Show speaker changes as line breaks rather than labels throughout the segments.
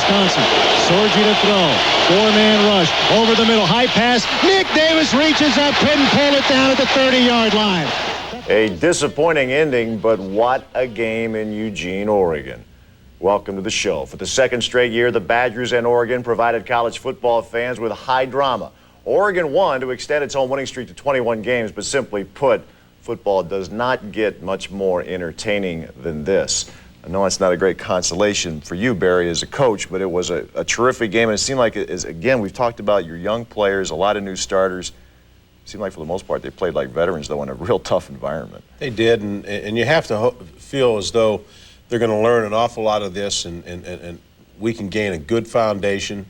Wisconsin. Sorgi to throw. Four-man rush. Over the middle. High pass. Nick Davis reaches up. Couldn't pull it down at the 30-yard line.
A disappointing ending, but what a game in Eugene, Oregon. Welcome to the show. For the second straight year, the Badgers and Oregon provided college football fans with high drama. Oregon won to extend its home winning streak to 21 games, but simply put, football does not get much more entertaining than this. I know it's not a great consolation for you, Barry, as a coach, but it was a terrific game, and it seemed like, again, we've talked about your young players, a lot of new starters. It seemed like for the most part they played like veterans, though, in a real tough environment.
They did, and you have to feel as though they're going to learn an awful lot of this, and we can gain a good foundation.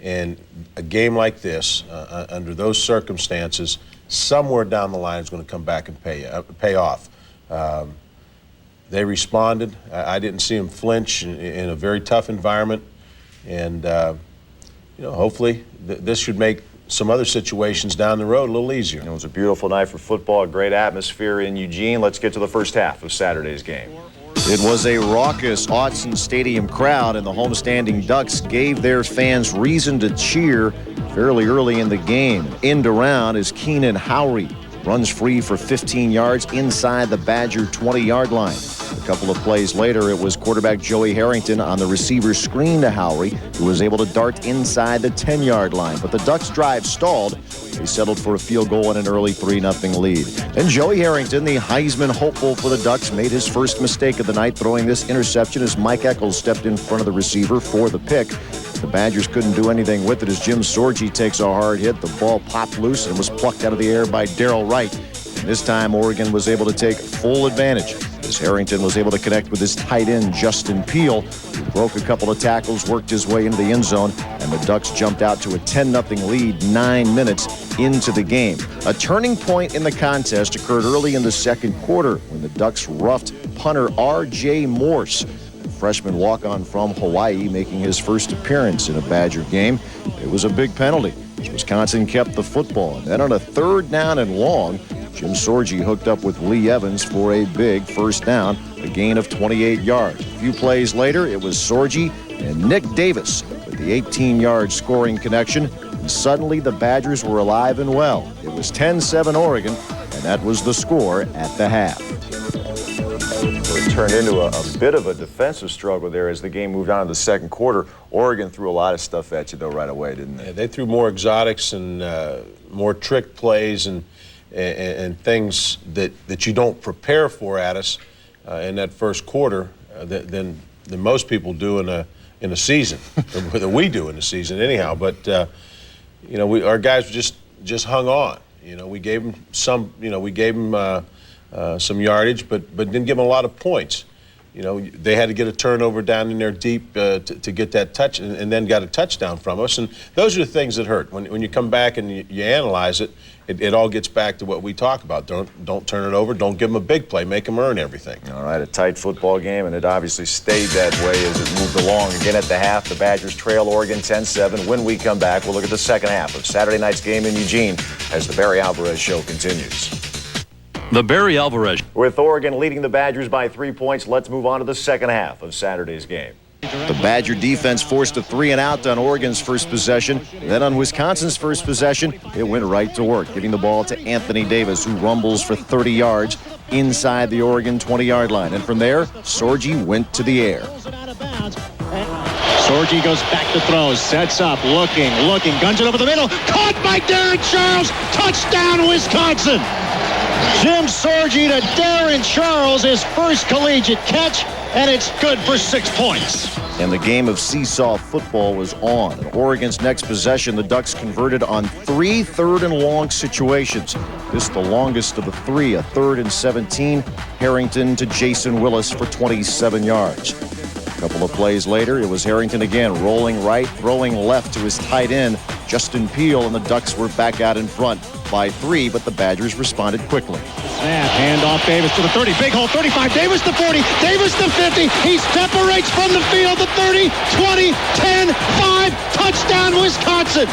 And a game like this, under those circumstances, somewhere down the line is going to come back and pay off. They responded. I didn't see them flinch in a very tough environment, and hopefully this should make some other situations down the road a little easier.
It was a beautiful night for football, a great atmosphere in Eugene. Let's get to the first half of Saturday's game.
It was a raucous Autzen Stadium crowd, and the homestanding Ducks gave their fans reason to cheer fairly early in the game. End around as Keenan Howry runs free for 15 yards inside the Badger 20-yard line. A couple of plays later, it was quarterback Joey Harrington on the receiver screen to Howry, who was able to dart inside the 10-yard line. But the Ducks' drive stalled. They settled for a field goal and an early 3-0 lead. And Joey Harrington, the Heisman hopeful for the Ducks, made his first mistake of the night, throwing this interception as Mike Eccles stepped in front of the receiver for the pick. The Badgers couldn't do anything with it as Jim Sorgi takes a hard hit. The ball popped loose and was plucked out of the air by Darrell Wright. And this time, Oregon was able to take full advantage as Harrington was able to connect with his tight end, Justin Peel, who broke a couple of tackles, worked his way into the end zone, and the Ducks jumped out to a 10-0 lead 9 minutes into the game. A turning point in the contest occurred early in the second quarter when the Ducks roughed punter R.J. Morse, freshman walk-on from Hawaii, making his first appearance in a Badger game. It was a big penalty. Wisconsin kept the football, and then on a 3rd down and long, Jim Sorgi hooked up with Lee Evans for a big first down, a gain of 28 yards. A few plays later, it was Sorgi and Nick Davis with the 18-yard scoring connection, and suddenly the Badgers were alive and well. It was 10-7 Oregon, and that was the score at the half.
It turned into a bit of a defensive struggle there as the game moved on to the second quarter. Oregon threw a lot of stuff at you, though, right away, didn't they?
Yeah, they threw more exotics and more trick plays and things that you don't prepare for at us in that first quarter than most people do in a season, or that we do in the season anyhow. But our guys just hung on. We gave them some. We gave them some yardage, but didn't give them a lot of points. They had to get a turnover down in there deep to get that touch, and then got a touchdown from us. And those are the things that hurt. When you come back and you analyze it, it all gets back to what we talk about. Don't turn it over. Don't give them a big play. Make them earn everything.
All right, a tight football game, and it obviously stayed that way as it moved along. Again, at the half, the Badgers trail Oregon 10-7. When we come back, we'll look at the second half of Saturday night's game in Eugene as the Barry Alvarez Show continues.
The Barry Alvarez.
With Oregon leading the Badgers by 3 points, let's move on to the second half of Saturday's game.
The Badger defense forced a 3-and-out on Oregon's first possession. Then on Wisconsin's first possession, it went right to work, giving the ball to Anthony Davis, who rumbles for 30 yards inside the Oregon 20-yard line. And from there, Sorgi went to the air.
Sorgi goes back to throw, sets up, looking, guns it over the middle. Caught by Darren Charles. Touchdown, Wisconsin. Jim Sorgi to Darren Charles, his first collegiate catch, and it's good for 6 points.
And the game of seesaw football was on. In Oregon's next possession, the Ducks converted on 3 third-and-long situations. This the longest of the 3, a 3rd and 17. Harrington to Jason Willis for 27 yards. A couple of plays later, it was Harrington again, rolling right, throwing left to his tight end, Justin Peel, and the Ducks were back out in front by 3, but the Badgers responded quickly.
Snap, handoff, Davis to the 30, big hole, 35, Davis to 40, Davis to 50, he separates from the field, the 30, 20, 10, 5, touchdown, Wisconsin.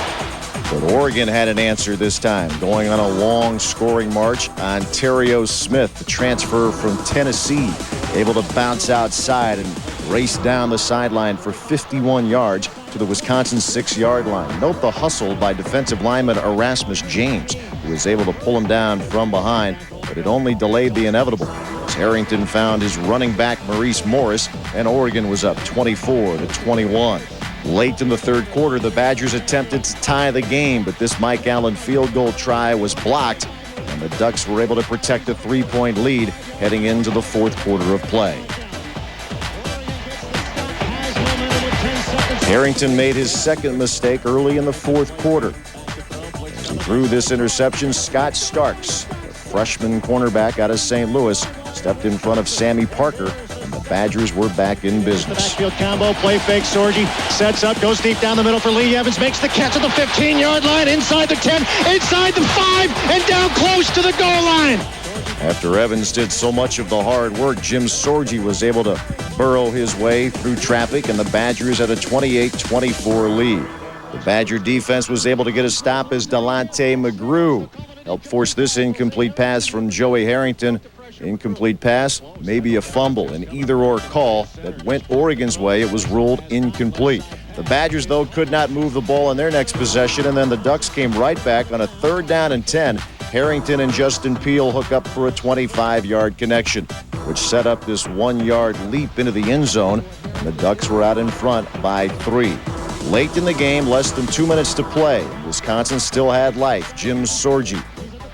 But Oregon had an answer this time, going on a long scoring march. Ontario Smith, the transfer from Tennessee, able to bounce outside and raced down the sideline for 51 yards to the Wisconsin 6-yard line. Note the hustle by defensive lineman Erasmus James, who was able to pull him down from behind, but it only delayed the inevitable as Harrington found his running back Maurice Morris, and Oregon was up 24-21. Late in the third quarter, the Badgers attempted to tie the game, but this Mike Allen field goal try was blocked, and the Ducks were able to protect a 3-point lead heading into the fourth quarter of play. Harrington made his second mistake early in the fourth quarter. As he threw this interception, Scott Starks, a freshman cornerback out of St. Louis, stepped in front of Sammy Parker, and the Badgers were back in business.
Backfield combo, play fake. Sorgi sets up, goes deep down the middle for Lee Evans, makes the catch at the 15-yard line, inside the 10, inside the 5, and down close to the goal line.
After Evans did so much of the hard work, Jim Sorgi was able to burrow his way through traffic, and the Badgers had a 28-24 lead. The Badger defense was able to get a stop as Delonte McGrew helped force this incomplete pass from Joey Harrington. Incomplete pass, maybe a fumble, an either-or call that went Oregon's way. It was ruled incomplete. The Badgers, though, could not move the ball in their next possession, and then the Ducks came right back on a 3rd down and 10. Harrington and Justin Peele hook up for a 25-yard connection, which set up this 1-yard leap into the end zone, and the Ducks were out in front by 3. Late in the game, less than 2 minutes to play, Wisconsin still had life. Jim Sorgi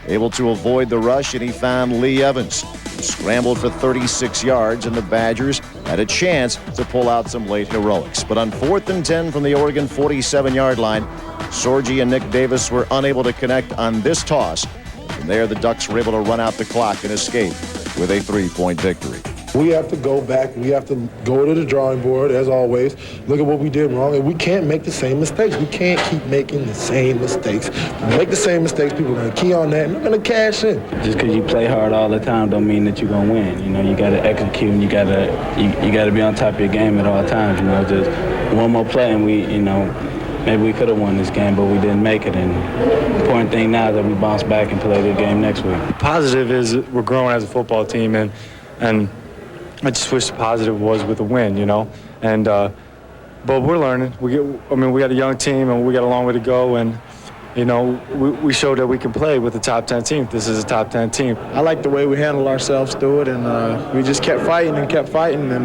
able to avoid the rush, and he found Lee Evans, who scrambled for 36 yards, and the Badgers had a chance to pull out some late heroics. But on 4th and 10 from the Oregon 47-yard line, Sorgi and Nick Davis were unable to connect on this toss. From there, the Ducks were able to run out the clock and escape with a 3-point victory.
We have to go back. We have to go to the drawing board, as always, look at what we did wrong, and we can't make the same mistakes. We can't keep making the same mistakes. When we make the same mistakes, people are going to key on that, and they're going to cash in.
Just because you play hard all the time don't mean that you're going to win. You know, you got to execute, and you got to be on top of your game at all times. You know, just one more play, and maybe we could have won this game, but we didn't make it. And the important thing now is that we bounce back and play the game next week.
Positive is we're growing as a football team, and I just wish the positive was with a win, you know. And but we're learning. We got a young team, and we got a long way to go. And you know, we showed that we can play with the top 10 team. This is a top 10 team.
I like the way we handled ourselves through it, and we just kept fighting, and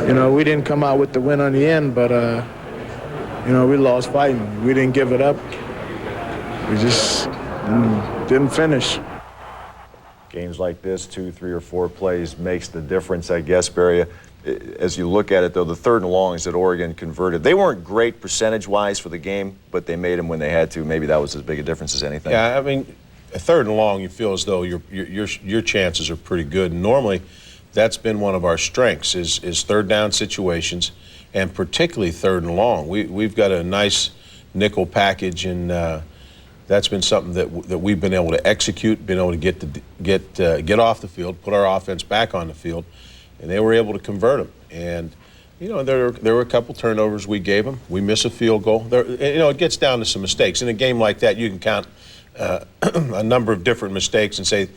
you know, we didn't come out with the win on the end, but you know, we lost fighting. We didn't give it up. We just didn't finish.
Games like this, 2, 3, or 4 plays makes the difference, I guess, Barry. As you look at it, though, the 3rd and longs that Oregon converted, they weren't great percentage-wise for the game, but they made them when they had to. Maybe that was as big a difference as anything.
Yeah, I mean, a 3rd and long, you feel as though your chances are pretty good. And normally, that's been one of our strengths is 3rd down situations, and particularly 3rd and long. We've got a nice nickel package, and that's been something that we've been able to execute, been able to get off the field, put our offense back on the field, and they were able to convert them. And you know, there were a couple turnovers we gave them. We miss a field goal. You know, it gets down to some mistakes. In a game like that, you can count a number of different mistakes and say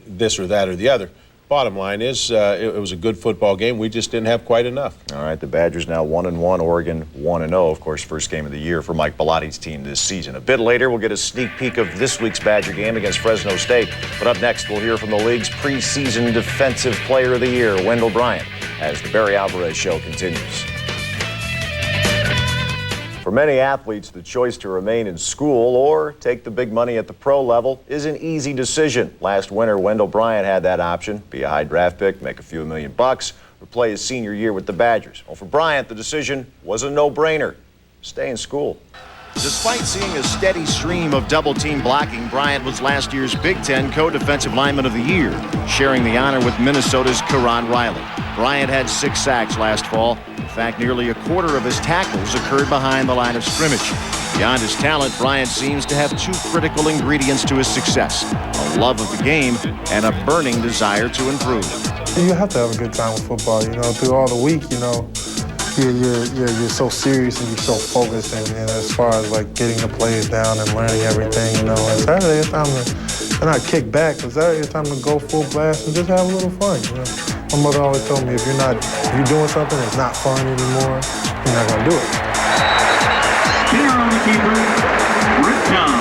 this or that or the other. Bottom line is, it was a good football game. We just didn't have quite enough.
All right, the Badgers now 1-1, Oregon 1-0. Of course, first game of the year for Mike Bellotti's team this season. A bit later, we'll get a sneak peek of this week's Badger game against Fresno State. But up next, we'll hear from the league's preseason Defensive Player of the Year, Wendell Bryant, as the Barry Alvarez Show continues. For many athletes, the choice to remain in school or take the big money at the pro level is an easy decision. Last winter, Wendell Bryant had that option: be a high draft pick, make a few $1 million, or play his senior year with the Badgers. Well, for Bryant, the decision was a no-brainer: stay in school.
Despite seeing a steady stream of double-team blocking, Bryant was last year's Big Ten Co-Defensive Lineman of the Year, sharing the honor with Minnesota's Karan Riley. Bryant had 6 sacks last fall. In fact, nearly a quarter of his tackles occurred behind the line of scrimmage. Beyond his talent, Bryant seems to have 2 critical ingredients to his success: a love of the game and a burning desire to improve.
You have to have a good time with football, you know, through all the week, you know. You're so serious and you're so focused, and as far as like getting the plays down and learning everything, you know, on Saturday it's time to and I kick back, because it's time to go full blast and just have a little fun, you know. My mother always told me, if you're doing something that's not fun anymore, you're not gonna do it.
Here on the keeper, Rick John.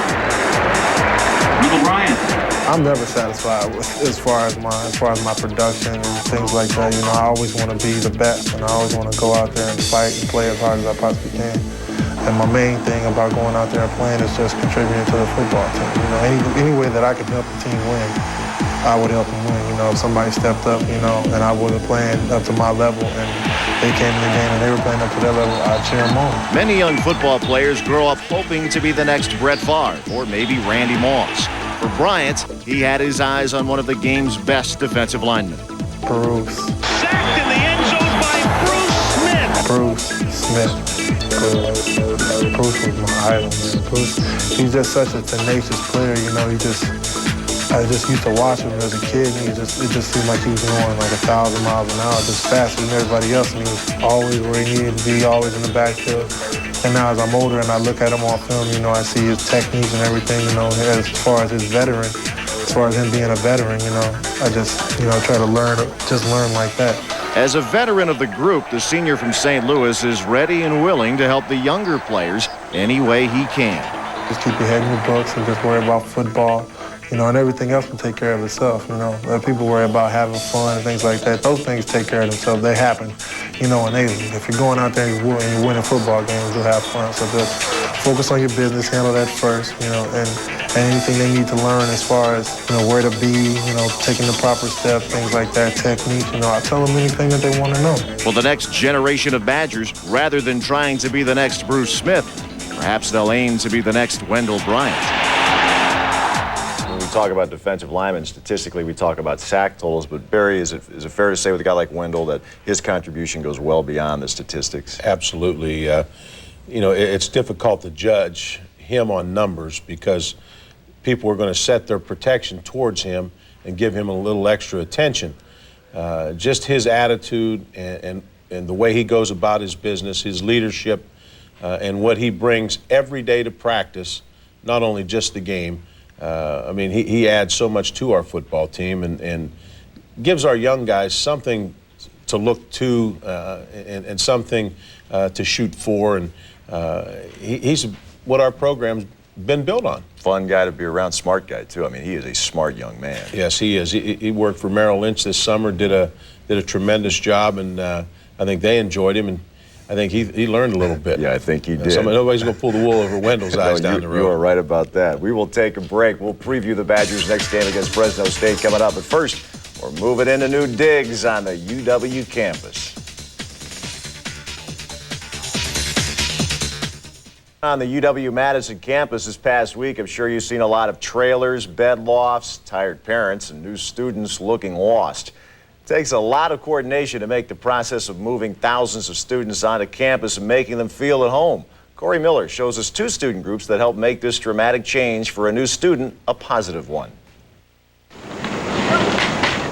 Michael Bryant.
I'm never satisfied with as far as my production and things like that. You know, I always want to be the best, and I always want to go out there and fight and play as hard as I possibly can. And my main thing about going out there and playing is just contributing to the football team. You know, any way that I can help the team win, I would help them win. You know, if somebody stepped up, you know, and I wasn't playing up to my level, and they came in the game and they were playing up to their level, I'd cheer them on.
Many young football players grow up hoping to be the next Brett Favre or maybe Randy Moss. For Bryant, he had his eyes on one of the game's best defensive linemen.
Bruce.
Sacked in the end zone by Bruce Smith.
Bruce was my idol, man. Bruce, he's just such a tenacious player, you know. I just used to watch him as a kid, and it just seemed like he was going like 1,000 miles an hour, just faster than everybody else, and he was always where he needed to be, always in the backfield. And now as I'm older and I look at him on film, you know, I see his techniques and everything, you know, as far as his veteran, as far as him being a veteran, you know, I just, you know, try to learn like that.
As a veteran of the group, the senior from St. Louis is ready and willing to help the younger players any way he can.
Just keep your head in your books and just worry about football, you know, and everything else will take care of itself, you know. People worry about having fun and things like that. Those things take care of themselves. They happen, you know, innately. If you're going out there and you're winning football games, you'll have fun. So just focus on your business, handle that first, you know, and anything they need to learn as far as, you know, where to be, you know, taking the proper steps, things like that, technique, you know, I tell them anything that they want to know.
For the next generation of Badgers, rather than trying to be the next Bruce Smith, perhaps they'll aim to be the next Wendell Bryant.
When we talk about defensive linemen, statistically we talk about sack totals, but Barry, is it fair to say with a guy like Wendell that his contribution goes well beyond the statistics?
Absolutely. You know, it's difficult to judge him on numbers because people are going to set their protection towards him and give him a little extra attention. Just his attitude and the way he goes about his business, his leadership, and what he brings every day to practice, not only just the game. I mean, he adds so much to our football team and gives our young guys something to look to and something to shoot for. And he's what our program's been built on.
Fun guy to be around, smart guy too. I mean, he is a smart young man.
Yes, he is. He worked for Merrill Lynch this summer, did a tremendous job, and I think they enjoyed him, and I think he learned a little bit.
Yeah, I think he did.
Nobody's going to pull the wool over Wendell's eyes down the road.
You are right about that. We will take a break. We'll preview the Badgers' next game against Fresno State coming up. But first, we're moving into new digs on the UW campus. On the UW-Madison campus this past week, I'm sure you've seen a lot of trailers, bed lofts, tired parents, and new students looking lost. It takes a lot of coordination to make the process of moving thousands of students onto campus and making them feel at home. Corey Miller shows us two student groups that help make this dramatic change for a new student a positive one.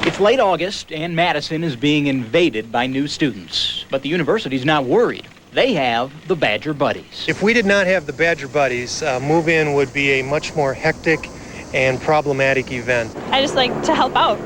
It's late August, and Madison is being invaded by new students. But the university's not worried. They have the Badger Buddies.
If we did not have the Badger Buddies, move-in would be a much more hectic and problematic event.
I just like to help out.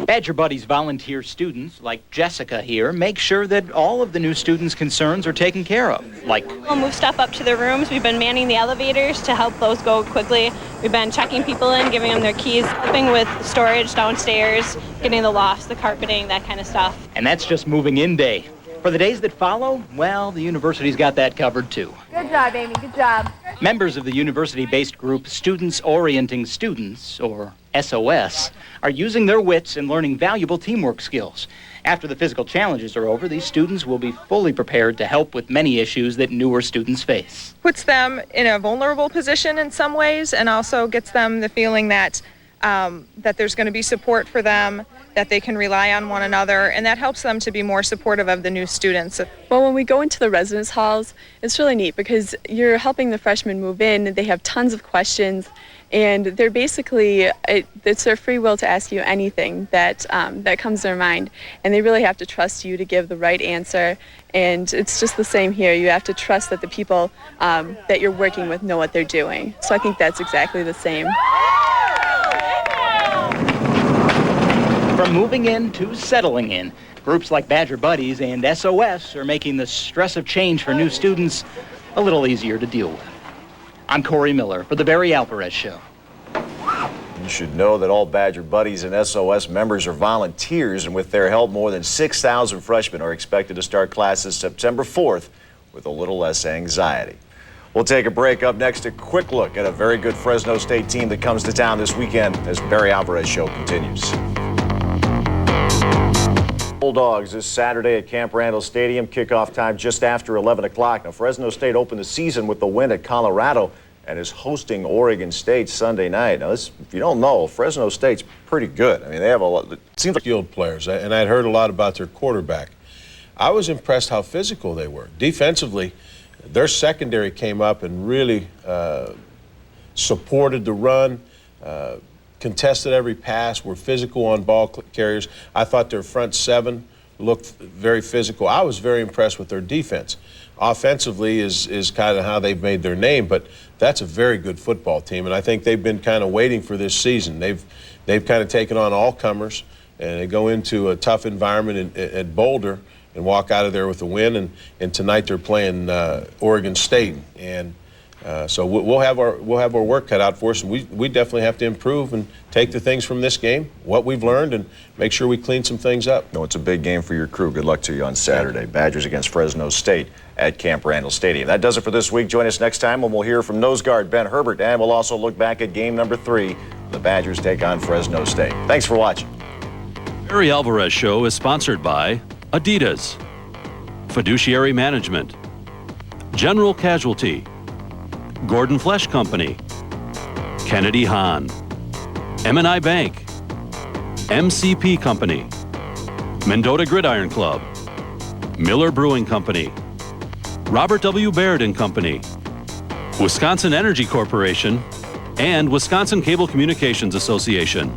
Badger Buddies volunteer students, like Jessica here, make sure that all of the new students' concerns are taken care of. Like,
We'll move stuff up to their rooms. We've been manning the elevators to help those go quickly. We've been checking people in, giving them their keys, helping with storage downstairs, getting the lofts, the carpeting, that kind of stuff.
and that's just moving in day. For the days that follow, well, the university's got that covered too.
Good job, Amy. Good job.
Members of the university-based group Students Orienting Students, or SOS, are using their wits and learning valuable teamwork skills. After the physical challenges are over, these students will be fully prepared to help with many issues that newer students face.
Puts them in a vulnerable position in some ways, and also gets them the feeling that that there's going to be support for them, that they can rely on one another, and that helps them to be more supportive of the new students.
Well, when we go into the residence halls, it's really neat because you're helping the freshmen move in. They have tons of questions, and they're basically, it's their free will to ask you anything that comes to their mind, and they really have to trust you to give the right answer. And it's just the same here. You have to trust that the people that you're working with know what they're doing. So I think that's exactly the same.
From moving in to settling in, groups like Badger Buddies and SOS are making the stress of change for new students a little easier to deal with. I'm Corey Miller for the Barry Alvarez Show.
You should know that all Badger Buddies and SOS members are volunteers, and with their help, more than 6,000 freshmen are expected to start classes September 4th with a little less anxiety. We'll take a break. Up next, a quick look at a very good Fresno State team that comes to town this weekend as the Barry Alvarez Show continues. Bulldogs this Saturday at Camp Randall Stadium. Kickoff time just after 11 o'clock. Now, Fresno State opened the season with the win at Colorado and is hosting Oregon State Sunday night. Now, this, if you don't know, Fresno State's pretty good. I mean, they have a lot. It seems like
skilled players, and I'd heard a lot about their quarterback. I was impressed how physical they were. Defensively, their secondary came up and really supported the run, contested every pass, were physical on ball carriers. I thought their front seven looked very physical. I was very impressed with their defense. Offensively is kind of how they've made their name, but that's a very good football team, and I think they've been kind of waiting for this season. They've kind of taken on all comers, and they go into a tough environment at Boulder and walk out of there with a win. And tonight they're playing Oregon State, and so we'll have our work cut out for us, and we definitely have to improve and take the things from this game, what we've learned, and make sure we clean some things up.
No, it's a big game for your crew. Good luck to you on Saturday. Badgers against Fresno State at Camp Randall Stadium. That does it for this week. Join us next time when we'll hear from nose guard Ben Herbert, and we'll also look back at game number 3. The Badgers take on Fresno State. Thanks for watching.
Barry Alvarez Show is sponsored by Adidas, Fiduciary Management, General Casualty, Gordon Flesh Company, Kennedy Hahn, M&I Bank, MCP Company, Mendota Gridiron Club, Miller Brewing Company, Robert W. Baird & Company, Wisconsin Energy Corporation, and Wisconsin Cable Communications Association.